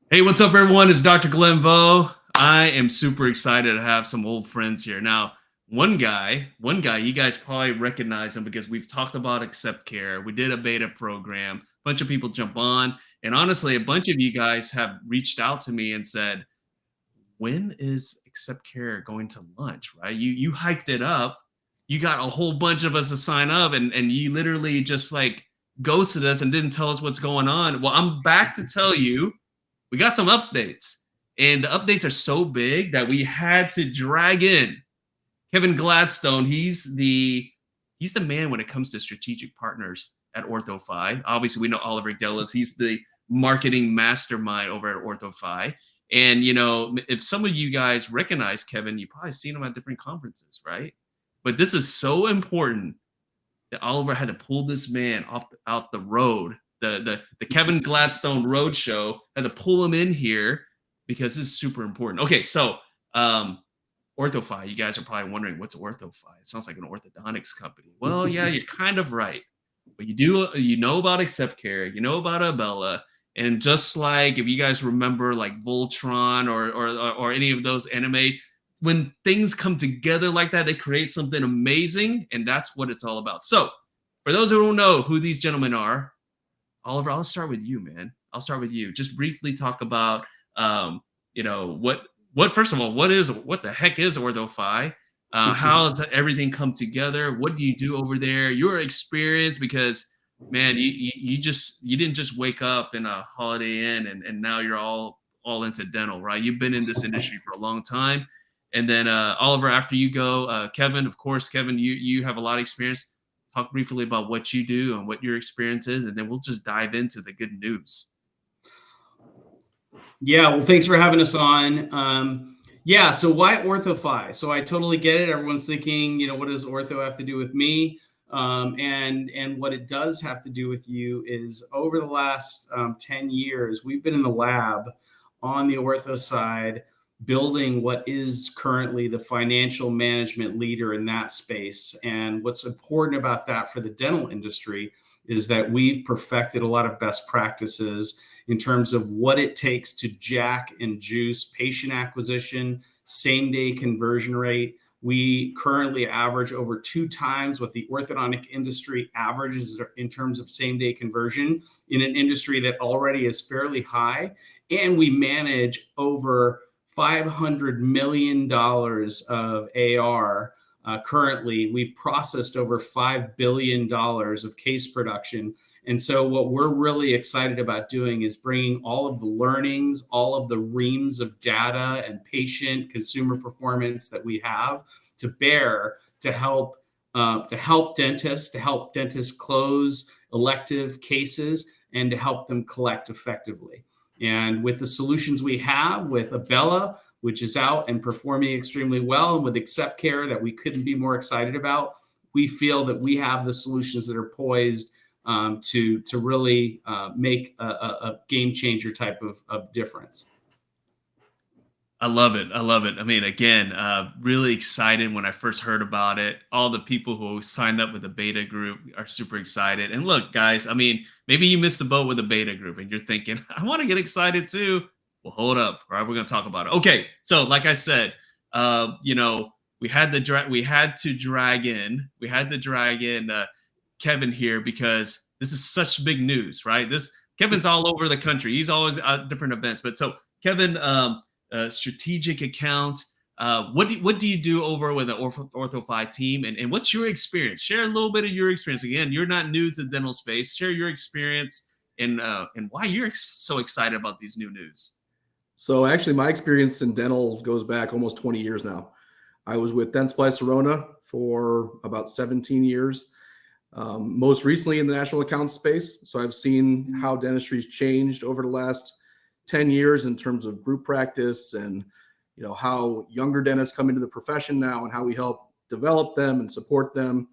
Hey, what's up, everyone? It's Dr. Glenn Vo. I am super excited to have some old friends here. Now, one guy, you guys probably recognize him because we've talked about AcceptCare. We did a beta program. A bunch of people jump on, and honestly, a bunch of you guys have reached out to me and said, "When is AcceptCare going to launch?" Right? You hyped it up. You got a whole bunch of us to sign up, and you literally just like ghosted us and didn't tell us what's going on. Well, I'm back to tell you we got some updates, and the updates are so big that we had to drag in Kevin Gladstone. He's the man when it comes to strategic partners at OrthoFi. Obviously, we know Oliver Gellis. He's the marketing mastermind over at OrthoFi. And if some of you guys recognize Kevin, you probably seen him at different conferences, right? But this is so important that Oliver had to pull this man out the road, the Kevin Gladstone Road Show, had to pull him in here because this is super important. Okay, so OrthoFi, you guys are probably wondering what's OrthoFi? It sounds like an orthodontics company. Well, yeah, you're kind of right, but you know about AcceptCare, you know about Abella, and just like if you guys remember like Voltron or any of those animes, when things come together like that, they create something amazing, and that's what it's all about. So, for those who don't know who these gentlemen are, Oliver, I'll start with you, man. I'll start with you. Just briefly talk about, what first of all, what the heck is OrthoFi? How does everything come together? What do you do over there? Your experience, because man, you didn't just wake up in a Holiday Inn and now you're all into dental, right? You've been in this industry for a long time. And then Oliver, after you go, Kevin, of course, Kevin, you have a lot of experience. Talk briefly about what you do and what your experience is, and then we'll just dive into the good news. Yeah, well, thanks for having us on. Yeah, so why OrthoFi? So I totally get it. Everyone's thinking, what does ortho have to do with me? And what it does have to do with you is over the last 10 years, we've been in the lab on the ortho side building what is currently the financial management leader in that space. And what's important about that for the dental industry is that we've perfected a lot of best practices in terms of what it takes to jack and juice patient acquisition, same day conversion rate. We currently average over 2 times what the orthodontic industry averages in terms of same day conversion in an industry that already is fairly high. And we manage over $500 million of AR. Currently, we've processed over $5 billion of case production. And so what we're really excited about doing is bringing all of the learnings, all of the reams of data and patient consumer performance that we have to bear to help dentists close elective cases and to help them collect effectively. And with the solutions we have with Abella, which is out and performing extremely well, and with AcceptCare that we couldn't be more excited about, we feel that we have the solutions that are poised to really make a game changer type of difference. I love it. I love it. I mean, again, really excited when I first heard about it. All the people who signed up with the beta group are super excited. And look, guys, I mean, maybe you missed the boat with the beta group and you're thinking, I want to get excited too. Well, hold up. All right, we're going to talk about it. Okay. So, like I said, we had to drag in Kevin here because this is such big news, right? Kevin's all over the country. He's always at different events. But so, Kevin, strategic accounts. What do you do over with the OrthoFi team, and what's your experience? Share a little bit of your experience. Again, you're not new to the dental space. Share your experience and why you're so excited about these new news. So actually, my experience in dental goes back almost 20 years now. I was with Dentsply Sirona for about 17 years, most recently in the national account space. So I've seen how dentistry's changed over the last 10 years in terms of group practice and how younger dentists come into the profession now and how we help develop them and support them.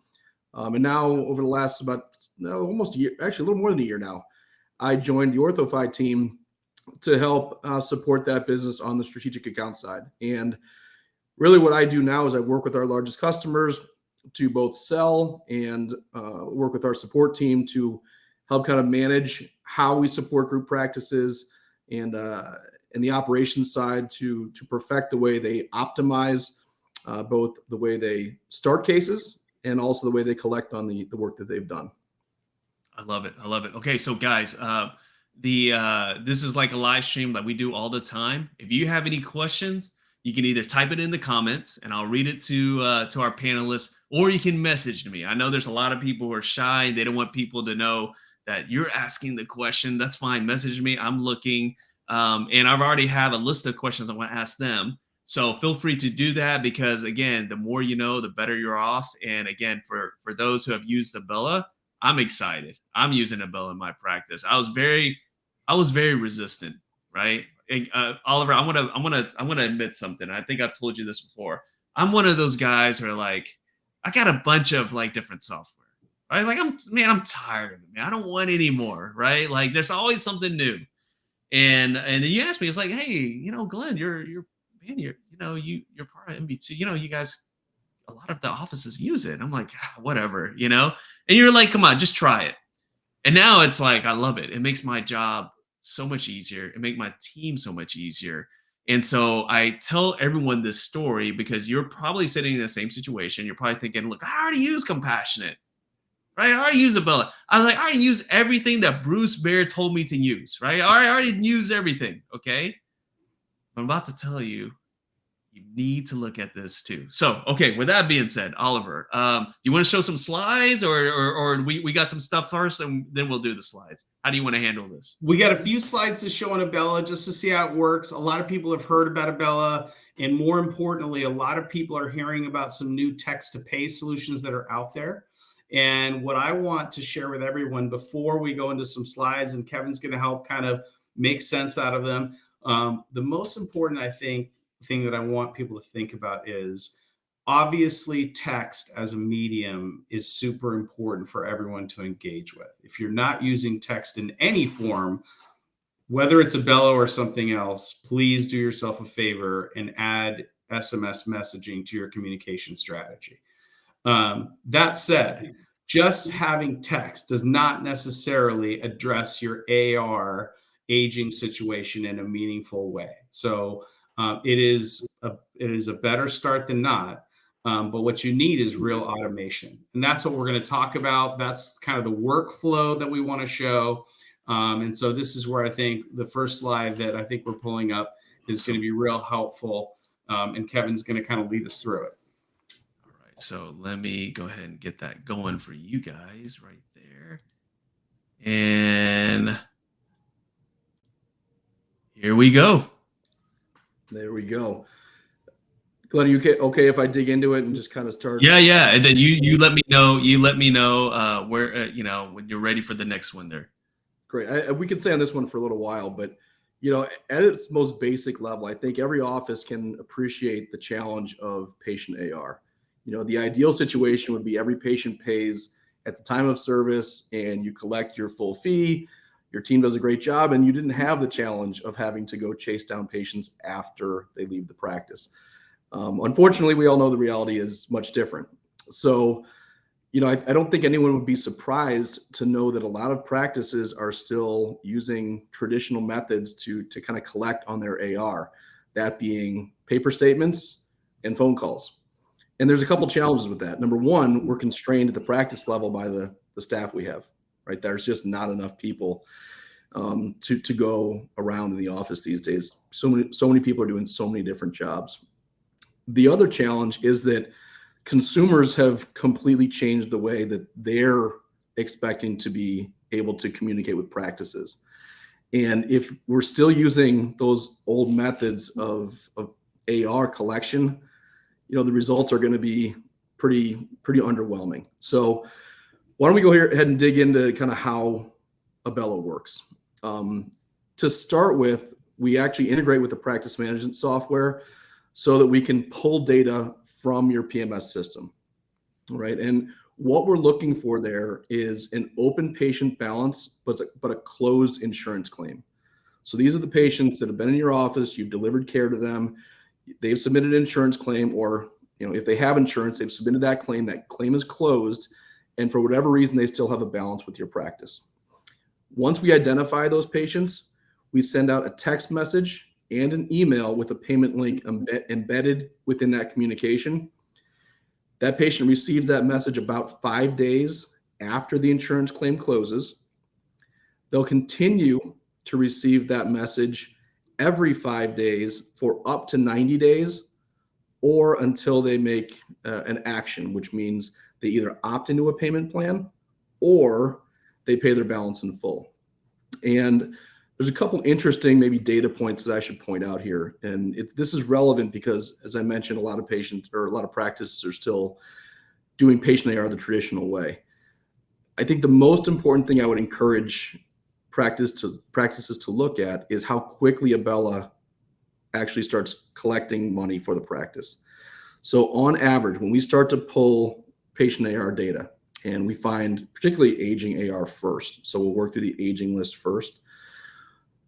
And now over the last almost a year, actually a little more than a year now, I joined the OrthoFi team to help support that business on the strategic account side. And really what I do now is I work with our largest customers to both sell and work with our support team to help kind of manage how we support group practices, and the operations side to perfect the way they optimize both the way they start cases and also the way they collect on the work that they've done. I love it. I love it. Okay, so guys, this is like a live stream that we do all the time. If you have any questions, you can either type it in the comments and I'll read it to our panelists, or you can message me. I know there's a lot of people who are shy. They don't want people to know that you're asking the question. That's fine. Message me. I'm looking. And I've already have a list of questions I want to ask them. So feel free to do that, because again, the more you know, the better you're off. And again, for those who have used Abella, I'm excited. I'm using Abella in my practice. I was very resistant, right? And, Oliver, I want to admit something. I think I've told you this before. I'm one of those guys who are like, I got a bunch of like different software, right? Like I'm tired of it, man. I don't want any more, right? Like there's always something new. And then you asked me, it's like, hey, Glenn, you're part of MB2. You guys, a lot of the offices use it. I'm like, whatever. And you're like, come on, just try it. And now it's like, I love it. It makes my job so much easier. It makes my team so much easier. And so I tell everyone this story because you're probably sitting in the same situation. You're probably thinking, look, I already use Compassionate. Right? I already use Abella. I was like, I already use everything that Bruce Baer told me to use, right? I already use everything, okay? I'm about to tell you, you need to look at this too. So, okay, with that being said, Oliver, do you want to show some slides or we got some stuff first and then we'll do the slides? How do you want to handle this? We got a few slides to show on Abella just to see how it works. A lot of people have heard about Abella, and more importantly, a lot of people are hearing about some new text-to-pay solutions that are out there. And what I want to share with everyone before we go into some slides, and Kevin's going to help kind of make sense out of them. The most important, I think, thing that I want people to think about is obviously text as a medium is super important for everyone to engage with. If you're not using text in any form, whether it's Abella or something else, please do yourself a favor and add SMS messaging to your communication strategy. That said, just having text does not necessarily address your AR aging situation in a meaningful way. So it is a better start than not. But what you need is real automation. And that's what we're going to talk about. That's kind of the workflow that we want to show. And so this is where I think the first slide that I think we're pulling up is going to be real helpful. And Kevin's going to kind of lead us through it. So let me go ahead and get that going for you guys right there. And here we go. There we go. Glenn, are you okay if I dig into it and just kind of start? Yeah. And then you let me know. You let me know where when you're ready for the next one there. Great. We could stay on this one for a little while, but at its most basic level, I think every office can appreciate the challenge of patient AR. The ideal situation would be every patient pays at the time of service and you collect your full fee. Your team does a great job and you didn't have the challenge of having to go chase down patients after they leave the practice. Unfortunately, we all know the reality is much different. So, I don't think anyone would be surprised to know that a lot of practices are still using traditional methods to kind of collect on their AR, that being paper statements and phone calls. And there's a couple challenges with that. Number one, we're constrained at the practice level by the staff we have, right? There's just not enough people to go around in the office these days. So many people are doing so many different jobs. The other challenge is that consumers have completely changed the way that they're expecting to be able to communicate with practices. And if we're still using those old methods of AR collection, the results are going to be pretty underwhelming. So why don't we go ahead and dig into kind of how Abella works. To start with, we actually integrate with the practice management software so that we can pull data from your PMS system, right? And what we're looking for there is an open patient balance, but a closed insurance claim. So these are the patients that have been in your office, you've delivered care to them, they've submitted an insurance claim, or if they have insurance, they've submitted that claim is closed, and for whatever reason, they still have a balance with your practice. Once we identify those patients, we send out a text message and an email with a payment link embedded within that communication. That patient receives that message about 5 days after the insurance claim closes. They'll continue to receive that message every 5 days for up to 90 days, or until they make an action, which means they either opt into a payment plan or they pay their balance in full. And there's a couple interesting maybe data points that I should point out here. And this is relevant because, as I mentioned, a lot of patients or a lot of practices are still doing patient AR the traditional way. I think the most important thing I would encourage practices to look at is how quickly Abella actually starts collecting money for the practice. So on average, when we start to pull patient AR data, and we find particularly aging AR first, so we'll work through the aging list first.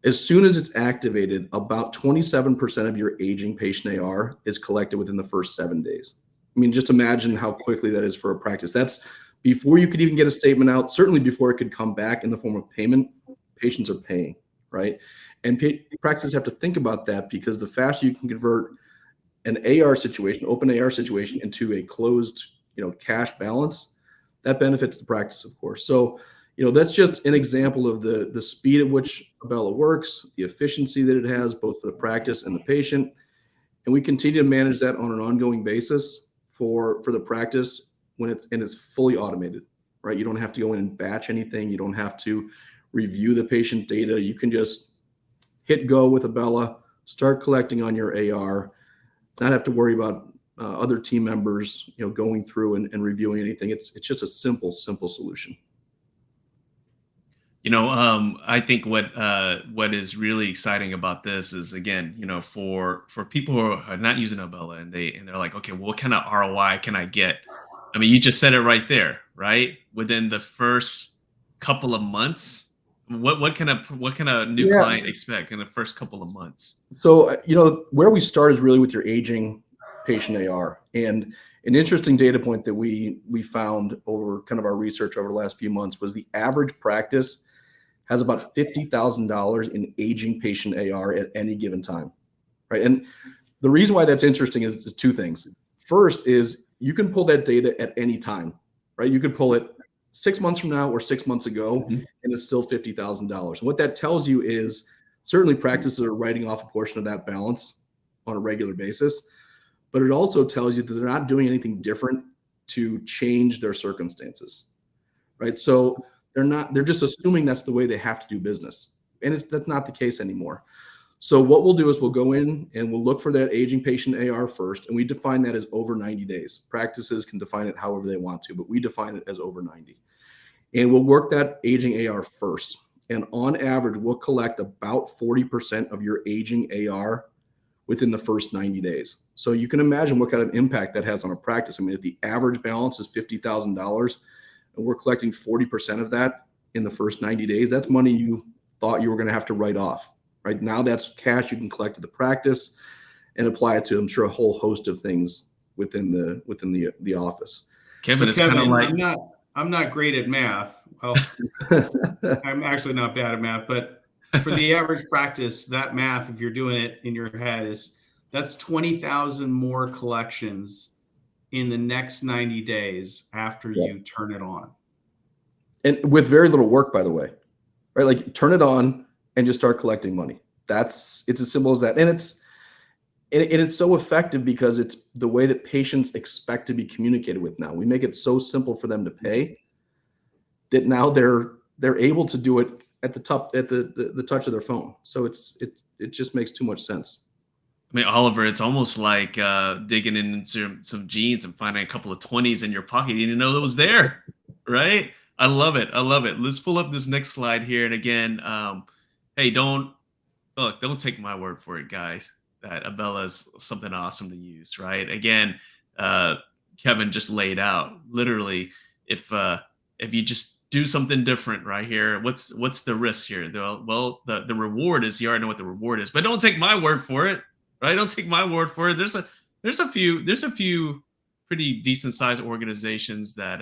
As soon as it's activated, about 27% of your aging patient AR is collected within the first 7 days. I mean, just imagine how quickly that is for a practice. That's before you could even get a statement out, certainly before it could come back in the form of payment. Patients are paying, right? And practices have to think about that, because the faster you can convert an AR situation, open AR situation, into a closed, cash balance, that benefits the practice, of course. So, that's just an example of the speed at which Abella works, the efficiency that it has, both for the practice and the patient. And we continue to manage that on an ongoing basis for the practice when it's fully automated, right? You don't have to go in and batch anything. You don't have to review the patient data. You can just hit go with Abella, start collecting on your AR, not have to worry about other team members, going through and reviewing anything. It's just a simple solution. I think what is really exciting about this is, again, for people who are not using Abella and they're like, okay, well, what kind of ROI can I get? I mean, you just said it right there, right? Within the first couple of months, what kind of new client expect in the first couple of months? So, where we start is really with your aging patient AR. And an interesting data point that we found over kind of our research over the last few months was the average practice has about $50,000 in aging patient AR at any given time, right? And the reason why that's interesting is two things. First is you can pull that data at any time, right? You could pull it 6 months from now or 6 months ago, and it's still $50,000. What that tells you is certainly practices are writing off a portion of that balance on a regular basis, but it also tells you that they're not doing anything different to change their circumstances, right? So they're just assuming that's the way they have to do business. And that's not the case anymore. So what we'll do is we'll go in and we'll look for that aging patient AR first, and we define that as over 90 days. Practices can define it however they want to, but we define it as over 90. And we'll work that aging AR first. And on average, we'll collect about 40% of your aging AR within the first 90 days. So you can imagine what kind of impact that has on a practice. I mean, if the average balance is $50,000 and we're collecting 40% of that in the first 90 days, that's money you thought you were going to have to write off. Right now, that's cash you can collect at the practice and apply it to, I'm sure, a whole host of things within the office. Kevin, it's kind of like I'm not great at math. Well, I'm actually not bad at math, but for the average practice, that math, if you're doing it in your head, that's 20,000 more collections in the next 90 days after you turn it on. And with very little work, by the way, right? Like, turn it on and just start collecting money. It's as simple as that. And it's so effective because it's the way that patients expect to be communicated with now. We make it so simple for them to pay that now they're able to do it at the touch of their phone. So it just makes too much sense. I mean, Oliver, it's almost like digging into some jeans and finding a couple of 20s in your pocket. You didn't know it was there, right? I love it. Let's pull up this next slide here. And again, hey, don't take my word for it, guys, that Abella is something awesome to use, right? Again, Kevin just laid out literally, if you just do something different right here, what's the risk here? Well, the reward is, you already know what the reward is, but don't take my word for it, right? Don't take my word for it. There's a few pretty decent sized organizations that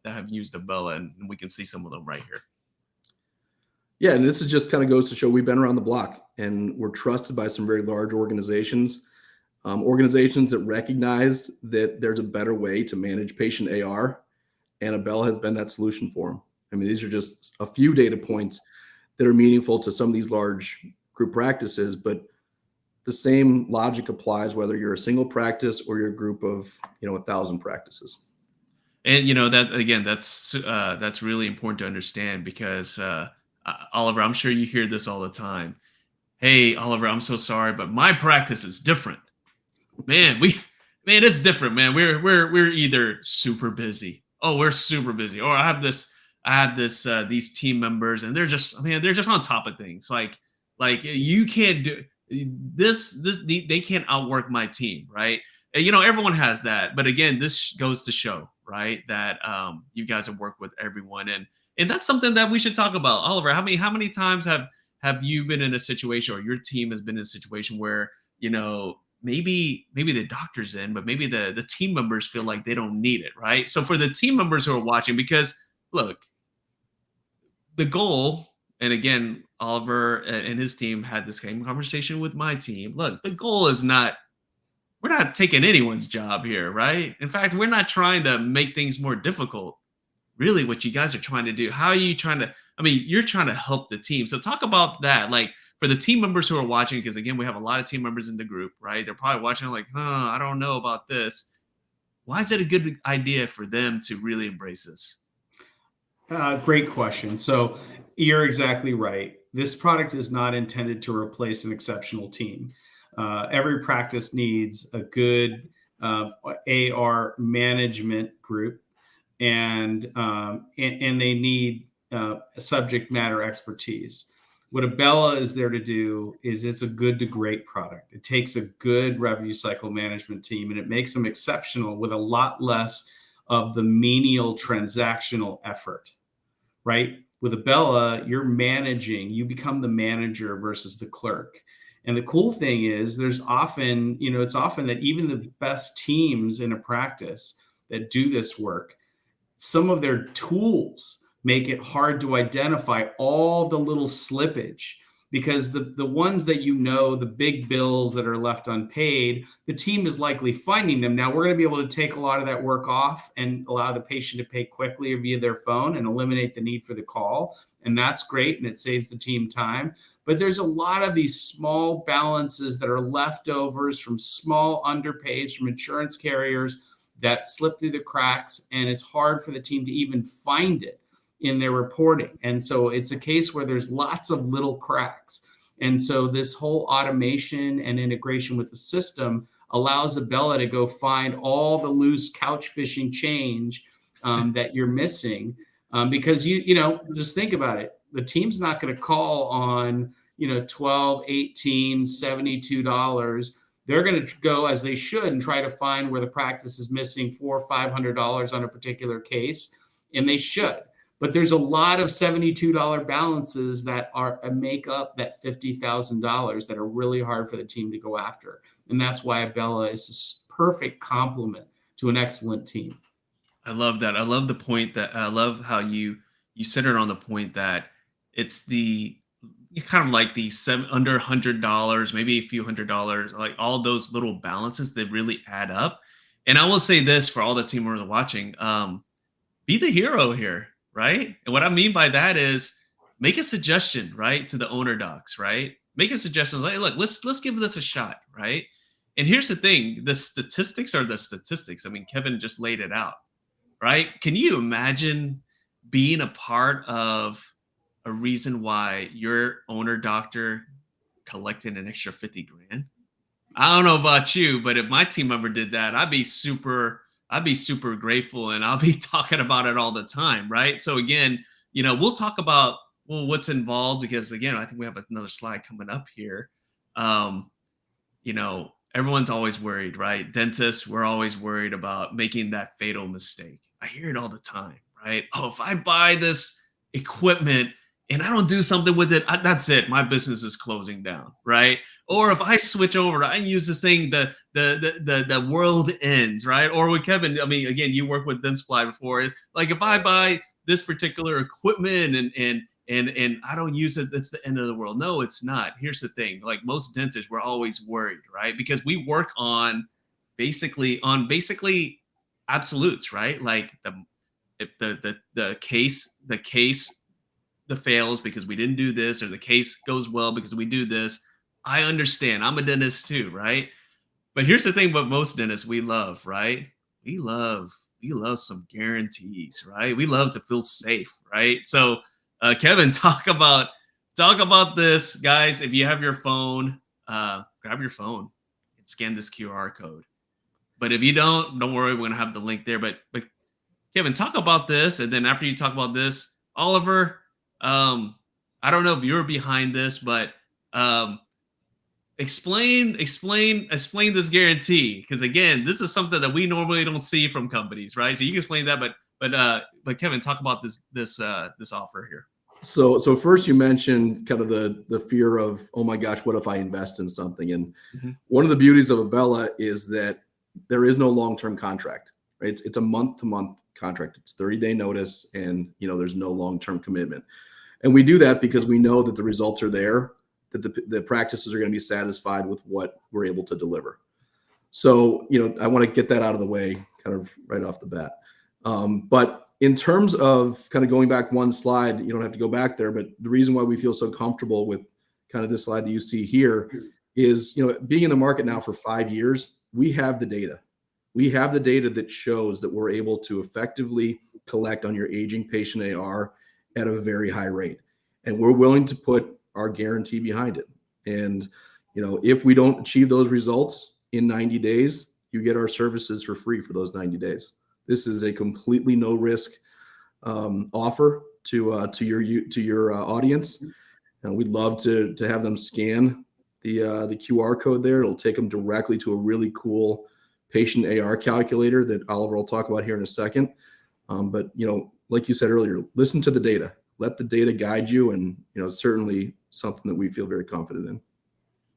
have used Abella, and we can see some of them right here. Yeah, and this is just kind of goes to show we've been around the block and we're trusted by some very large organizations, organizations that recognized that there's a better way to manage patient AR, and Abella has been that solution for them. I mean, these are just a few data points that are meaningful to some of these large group practices, but the same logic applies whether you're a single practice or you're a group of 1,000 practices. And that again, that's really important to understand because Oliver, I'm sure you hear this all the time. Hey, Oliver, I'm so sorry, but my practice is different. Man, man, it's different, man. We're either super busy. Oh, we're super busy. Or I have this these team members and they're just, man, they're just on top of things. Like you can't do they can't outwork my team, right? And, everyone has that. But again, this goes to show, right, that you guys have worked with everyone, and that's something that we should talk about. Oliver, how many times have you been in a situation, or your team has been in a situation where maybe the doctor's in, but maybe the team members feel like they don't need it, right? So for the team members who are watching, because look, the goal, and again, Oliver and his team had this same conversation with my team. Look, the goal is not, we're not taking anyone's job here, right? In fact, we're not trying to make things more difficult. Really, what you guys are trying to do, how are you trying to, I mean, you're trying to help the team. So talk about that. Like for the team members who are watching, because again, we have a lot of team members in the group, right? They're probably watching like, I don't know about this. Why is it a good idea for them to really embrace this? Great question. So you're exactly right. This product is not intended to replace an exceptional team. Every practice needs a good AR management group, and they need subject matter expertise. What Abella is there to do is it's a good to great product. It takes a good revenue cycle management team and it makes them exceptional with a lot less of the menial transactional effort, right? With Abella, you become the manager versus the clerk. And the cool thing is it's often that even the best teams in a practice that do this work, some of their tools make it hard to identify all the little slippage, because the ones that the big bills that are left unpaid, the team is likely finding them. Now we're going to be able to take a lot of that work off and allow the patient to pay quickly or via their phone and eliminate the need for the call. And that's great. And it saves the team time. But there's a lot of these small balances that are leftovers from small underpays from insurance carriers that slip through the cracks. And it's hard for the team to even find it in their reporting. And so it's a case where there's lots of little cracks. And so this whole automation and integration with the system allows Abella to go find all the loose couch fishing change that you're missing. Because just think about it. The team's not going to call on, $12, $18, $72. They're going to go, as they should, and try to find where the practice is missing $400 or $500 on a particular case. And they should. But there's a lot of $72 balances that make up that $50,000 that are really hard for the team to go after. And that's why Abella is a perfect complement to an excellent team. I love that. I love the point that I love how you centered on the point that it's kind of like the under $100, maybe a few $100, like all those little balances that really add up. And I will say this for all the team members watching, be the hero here, right? And what I mean by that is make a suggestion, right, to the owner docs, right? Make a suggestion like, look, let's give this a shot, right? And here's the thing, the statistics are the statistics. I mean, Kevin just laid it out, right? Can you imagine being a part of a reason why your owner doctor collected an extra 50 grand? I don't know about you, but if my team member did that, I'd be super grateful, and I'll be talking about it all the time, right? So again, we'll talk about what's involved, because again, I think we have another slide coming up here. Everyone's always worried, right? Dentists, we're always worried about making that fatal mistake. I hear it all the time, right? Oh, if I buy this equipment and I don't do something with it, that's it. My business is closing down, right? Or if I switch over, I use this thing, the world ends, right? Or with Kevin, I mean, again, you work with Dentsply before. Like if I buy this particular equipment and and I don't use it. That's the end of the world. No, it's not. Here's the thing. Like most dentists, we're always worried, right? Because we work on basically absolutes, right? Like the case the fails because we didn't do this, or the case goes well because we do this. I understand. I'm a dentist too, right? But here's the thing about most dentists we love, right? We love we love some guarantees, right? We love to feel safe, right? So, Kevin, talk about this, guys. If you have your phone, grab your phone and scan this QR code. But if you don't worry, we're gonna have the link there. But Kevin, talk about this, and then after you talk about this, Oliver, um, I don't know if you're behind this, but um, explain this guarantee, because again, this is something that we normally don't see from companies, right? So you can explain that, but Kevin, talk about this offer here. So first you mentioned kind of the fear of, oh my gosh, what if I invest in something? And Mhm. one of the beauties of Abella is that there is no long-term contract, right? It's a month-to-month contract. It's 30-day notice, and there's no long-term commitment. And we do that because we know that the results are there, that the practices are going to be satisfied with what we're able to deliver. So, I want to get that out of the way kind of right off the bat. But in terms of kind of going back one slide, you don't have to go back there, but the reason why we feel so comfortable with kind of this slide that you see here is, being in the market now for 5 years, we have the data. We have the data that shows that we're able to effectively collect on your aging patient AR at a very high rate. And we're willing to put our guarantee behind it. And, if we don't achieve those results in 90 days, you get our services for free for those 90 days. This is a completely no risk offer to your audience. And we'd love to have them scan the QR code there. It'll take them directly to a really cool patient AR calculator that Oliver will talk about here in a second. But like you said earlier, listen to the data. Let the data guide you, and certainly something that we feel very confident in.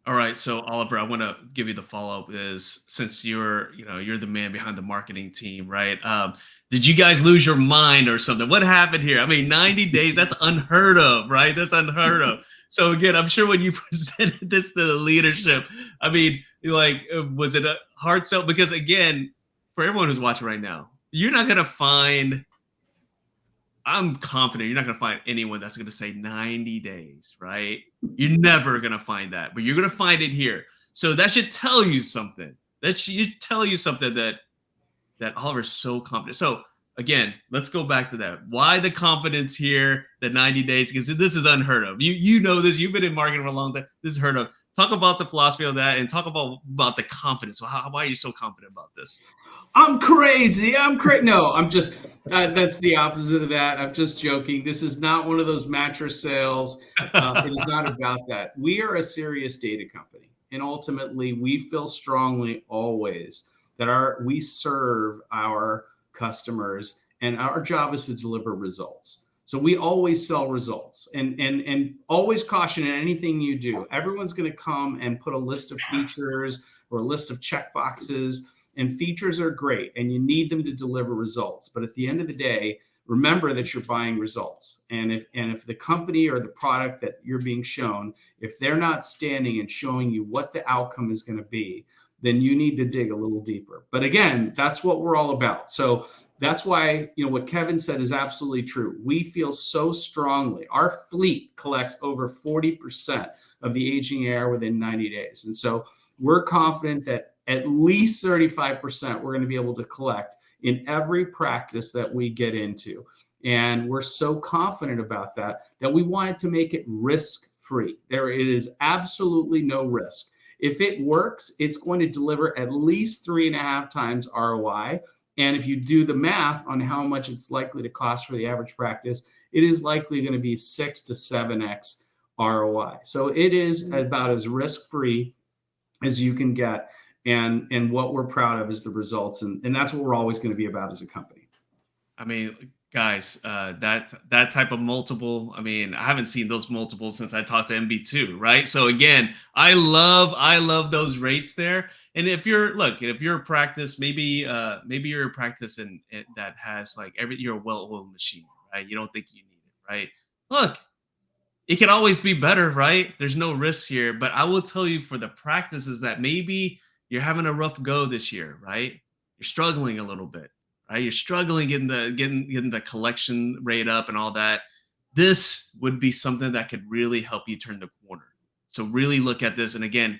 All right, so Oliver, I want to give you the follow up. Is since you're the man behind the marketing team, right? Did you guys lose your mind or something? What happened here? I mean, 90 days, that's unheard of, right? That's unheard of. So again, I'm sure when you presented this to the leadership, I mean, was it a hard sell? Because again, for everyone who's watching right now, you're not gonna find. I'm confident you're not going to find anyone that's going to say 90 days, right? You're never going to find that, but you're going to find it here. So that should tell you something. That should tell you something that Oliver's so confident. So again, let's go back to that. Why the confidence here that 90 days? Because this is unheard of. You know this. You've been in marketing for a long time. This is heard of. Talk about the philosophy of that, and talk about the confidence. So why are you so confident about this? I'm crazy. I'm crazy. No, I'm just, that's the opposite of that. I'm just joking. This is not one of those mattress sales. It is not about that. We are a serious data company. And ultimately, we feel strongly always that we serve our customers, and our job is to deliver results. So we always sell results, and always caution in anything you do. Everyone's going to come and put a list of features or a list of check boxes. And features are great, and you need them to deliver results. But at the end of the day, remember that you're buying results. And if the company or the product that you're being shown, if they're not standing and showing you what the outcome is going to be, then you need to dig a little deeper. But again, that's what we're all about. So that's why, what Kevin said is absolutely true. We feel so strongly. Our fleet collects over 40% of the aging AR within 90 days. And so we're confident that at least 35% we're going to be able to collect in every practice that we get into. And we're so confident about that we wanted to make it risk-free. It is absolutely no risk. If it works, it's going to deliver at least 3.5 times ROI. And if you do the math on how much it's likely to cost for the average practice, it is likely going to be 6 to 7x ROI. So it is about as risk-free as you can get. And what we're proud of is the results. And that's what we're always going to be about as a company. I mean, guys, that type of multiple. I mean, I haven't seen those multiples since I talked to MB2, right? So again, I love those rates there. And if you're a practice, maybe you're a practice that has you're a well-oiled machine, right? You don't think you need it, right? Look, it can always be better, right? There's no risk here, but I will tell you for the practices that maybe you're having a rough go this year, right? You're struggling a little bit, right? You're struggling getting the collection rate up and all that. This would be something that could really help you turn the corner. So really look at this, and again,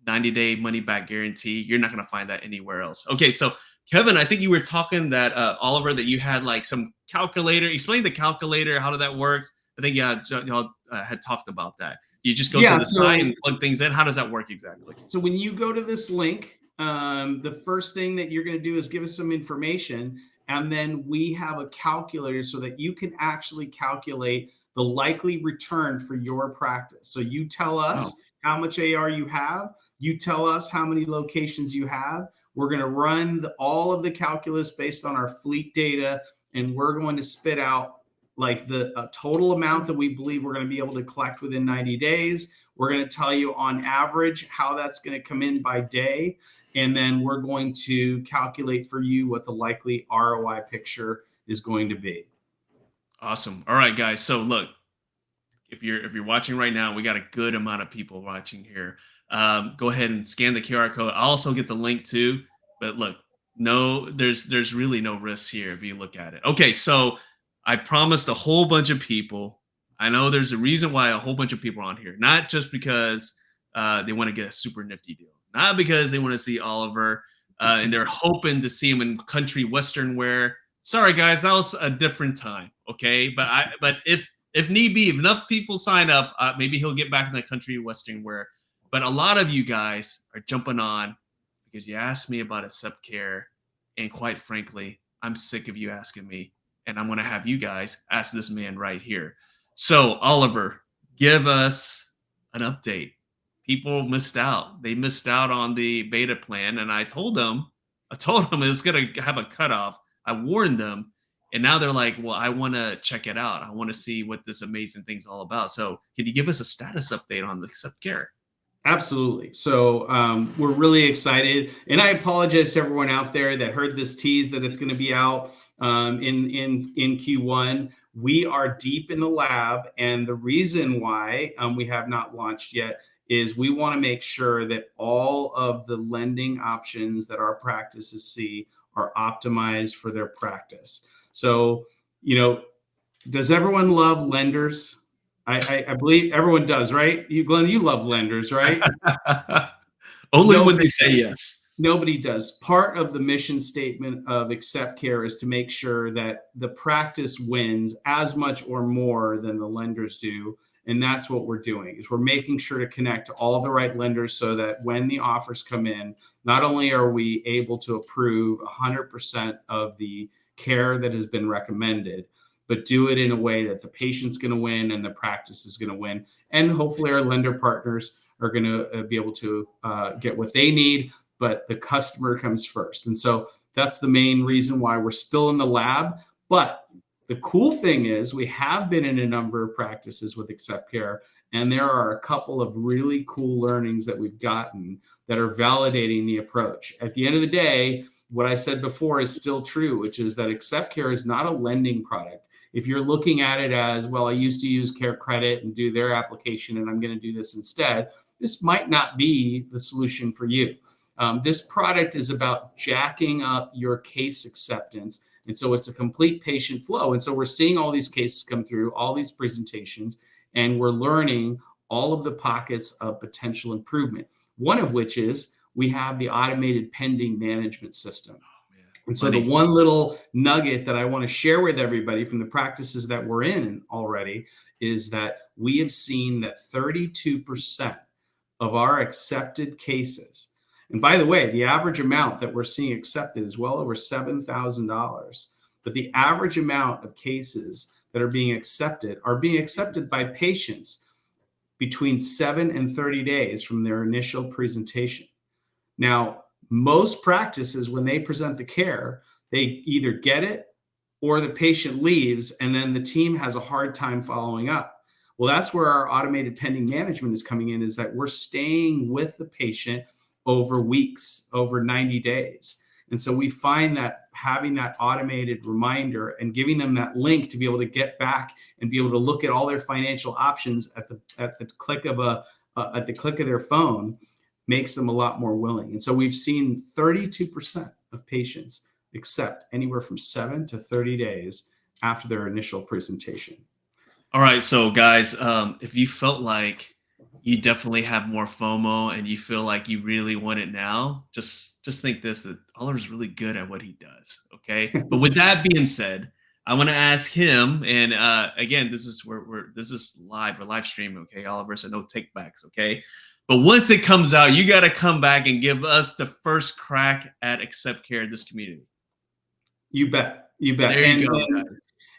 90-day money back guarantee. You're not going to find that anywhere else. Okay, so Kevin, I think you were talking that Oliver, that you had like some calculator. Explain the calculator. How did that work? I think y'all had talked about that. You just go to Yeah. the site and plug things in. How does that work exactly? So when you go to this link, the first thing that you're going to do is give us some information, and then we have a calculator so that you can actually calculate the likely return for your practice. So you tell Oh, us how much AR you have, you tell us how many locations you have. We're going to run all of the calculus based on our fleet data, and we're going to spit out like the total amount that we believe we're going to be able to collect within 90 days. We're going to tell you on average how that's going to come in by day. And then we're going to calculate for you what the likely ROI picture is going to be. awesome. All right, guys. So look, if you're watching right now, we got a good amount of people watching here. Go ahead and scan the QR code. I'll also get the link too. But look, no, there's really no risk here if you look at it. Okay, so I promised a whole bunch of people. I know there's a reason why a whole bunch of people are on here, not just because they want to get a super nifty deal, not because they want to see Oliver and they're hoping to see him in country western wear. Sorry, guys, that was a different time. Okay, but if need be, if enough people sign up, maybe he'll get back in the country western wear. But a lot of you guys are jumping on because you asked me about AcceptCare, and quite frankly, I'm sick of you asking me, and I'm going to have you guys ask this man right here. So, Oliver, give us an update. People missed out. They missed out on the beta plan, and I told them it's going to have a cutoff. I warned them, and now they're like, well, I want to check it out. I want to see what this amazing thing's all about. So, can you give us a status update on the AcceptCare? Absolutely. So we're really excited, and I apologize to everyone out there that heard this tease that it's going to be out in Q1. We are deep in the lab, and the reason why we have not launched yet is we want to make sure that all of the lending options that our practices see are optimized for their practice. So, does everyone love lenders? I believe everyone does, right? You, Glenn, you love lenders, right? Only when they say yes. Nobody does. Part of the mission statement of AcceptCare is to make sure that the practice wins as much or more than the lenders do. And that's what we're doing, is we're making sure to connect to all the right lenders so that when the offers come in, not only are we able to approve 100% of the care that has been recommended, but do it in a way that the patient's going to win and the practice is going to win. And hopefully our lender partners are going to be able to get what they need, but the customer comes first. And so that's the main reason why we're still in the lab. But the cool thing is we have been in a number of practices with AcceptCare, and there are a couple of really cool learnings that we've gotten that are validating the approach. At the end of the day, what I said before is still true, which is that AcceptCare is not a lending product. If you're looking at it as, well, I used to use Care Credit and do their application, and I'm going to do this instead, this might not be the solution for you. This product is about jacking up your case acceptance. And so it's a complete patient flow. And so we're seeing all these cases come through, all these presentations, and we're learning all of the pockets of potential improvement. One of which is we have the automated pending management system. And so the one little nugget that I want to share with everybody from the practices that we're in already is that we have seen that 32% of our accepted cases, and by the way, the average amount that we're seeing accepted is well over $7,000, but the average amount of cases that are being accepted by patients between 7 and 30 days from their initial presentation. Now, most practices, when they present the care, they either get it or the patient leaves, and then the team has a hard time following up. Well, that's where our automated pending management is coming in, is that we're staying with the patient over weeks, over 90 days. And so we find that having that automated reminder and giving them that link to be able to get back and be able to look at all their financial options at the click of their phone makes them a lot more willing. And so we've seen 32% of patients accept anywhere from 7 to 30 days after their initial presentation. All right, so guys, if you felt like you definitely have more FOMO and you feel like you really want it now, just think this: that Oliver's really good at what he does. Okay, but with that being said, I want to ask him, and again, this is this is live or live stream. Okay, Oliver, so no takebacks. Okay, but once it comes out, you got to come back and give us the first crack at AcceptCare in this community. You bet. You bet. There you go, guys.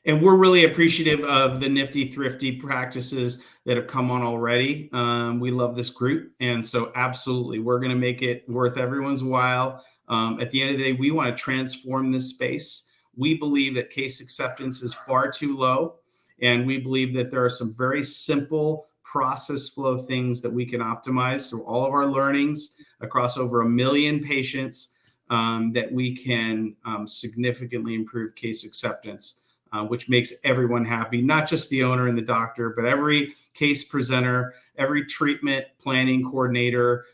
And we're really appreciative of the nifty, thrifty practices that have come on already. We love this group. And so absolutely, we're going to make it worth everyone's while. At the end of the day, we want to transform this space. We believe that case acceptance is far too low. And we believe that there are some very simple process flow things that we can optimize through all of our learnings across over 1 million patients, that we can significantly improve case acceptance. Which makes everyone happy, not just the owner and the doctor, but every case presenter, every treatment planning coordinator.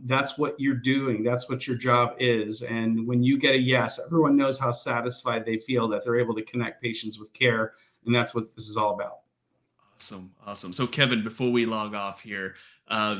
That's what you're doing. That's what your job is. And when you get a yes, everyone knows how satisfied they feel that they're able to connect patients with care. And that's what this is all about. Awesome. Awesome. So Kevin, before we log off here,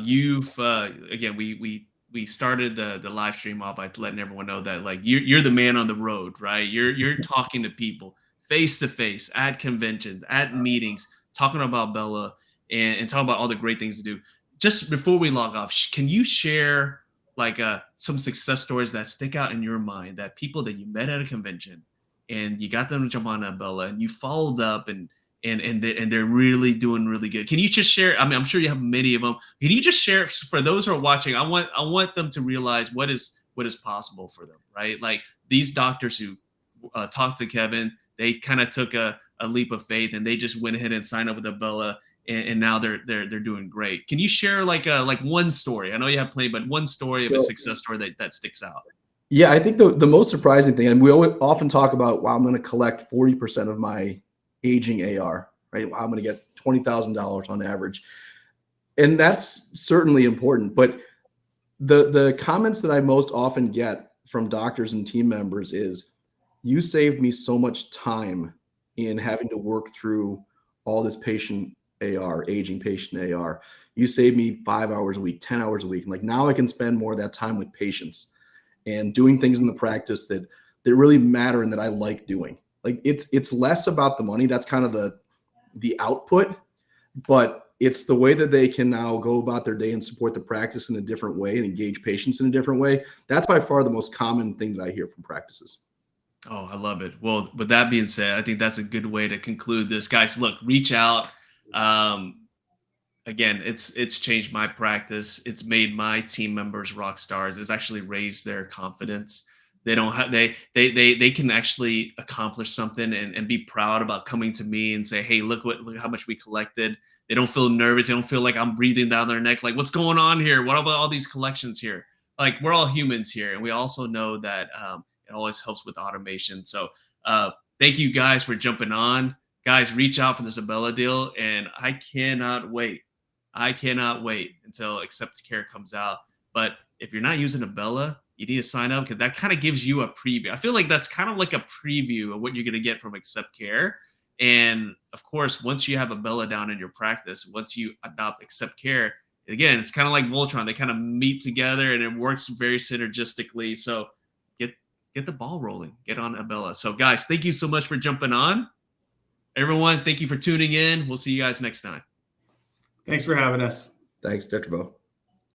you've again, we started the live stream off by letting everyone know that like you're the man on the road, right? You're talking to people face to face at conventions, at meetings, talking about Bella and talking about all the great things to do. Just before we log off, can you share like some success stories that stick out in your mind, that people that you met at a convention and you got them to jump on Bella and you followed up and they're really doing really good? Can you just share? I mean, I'm sure you have many of them. Can you just share for those who are watching? I want them to realize what is possible for them, right? Like these doctors who talked to Kevin, they kind of took a leap of faith and they just went ahead and signed up with Abella, and now they're doing great. Can you share like one story? I know you have plenty, but one story of a success story that sticks out. Yeah, I think the most surprising thing, and we often talk about, wow, I'm going to collect 40% of my aging AR, right? Wow, I'm going to get $20,000 on average. And that's certainly important. But the comments that I most often get from doctors and team members is, you saved me so much time in having to work through all this patient AR, aging patient AR. You saved me 5 hours a week, 10 hours a week. And like now I can spend more of that time with patients and doing things in the practice that really matter and that I like doing. Like it's less about the money. That's kind of the output, but it's the way that they can now go about their day and support the practice in a different way and engage patients in a different way. That's by far the most common thing that I hear from practices. Oh, I love it. Well, with that being said, I think that's a good way to conclude this. Guys, look, reach out. Again, it's changed my practice. It's made my team members rock stars. It's actually raised their confidence. They don't have they can actually accomplish something and be proud about coming to me and say, hey, look how much we collected. They don't feel nervous. They don't feel like I'm breathing down their neck. Like, what's going on here? What about all these collections here? Like, we're all humans here, and we also know that it always helps with automation. So thank you guys for jumping on. Guys, reach out for this Abella deal, and I cannot wait. I cannot wait until AcceptCare comes out. But if you're not using Abella, you need to sign up, because that kind of gives you a preview. I feel like that's kind of like a preview of what you're going to get from AcceptCare. And of course, once you have Abella down in your practice, once you adopt AcceptCare, again, it's kind of like Voltron. They kind of meet together and it works very synergistically. So get the ball rolling, get on Abella. So guys, thank you so much for jumping on. Everyone, thank you for tuning in. We'll see you guys next time. Thanks for having us. Thanks, Dr. Bo.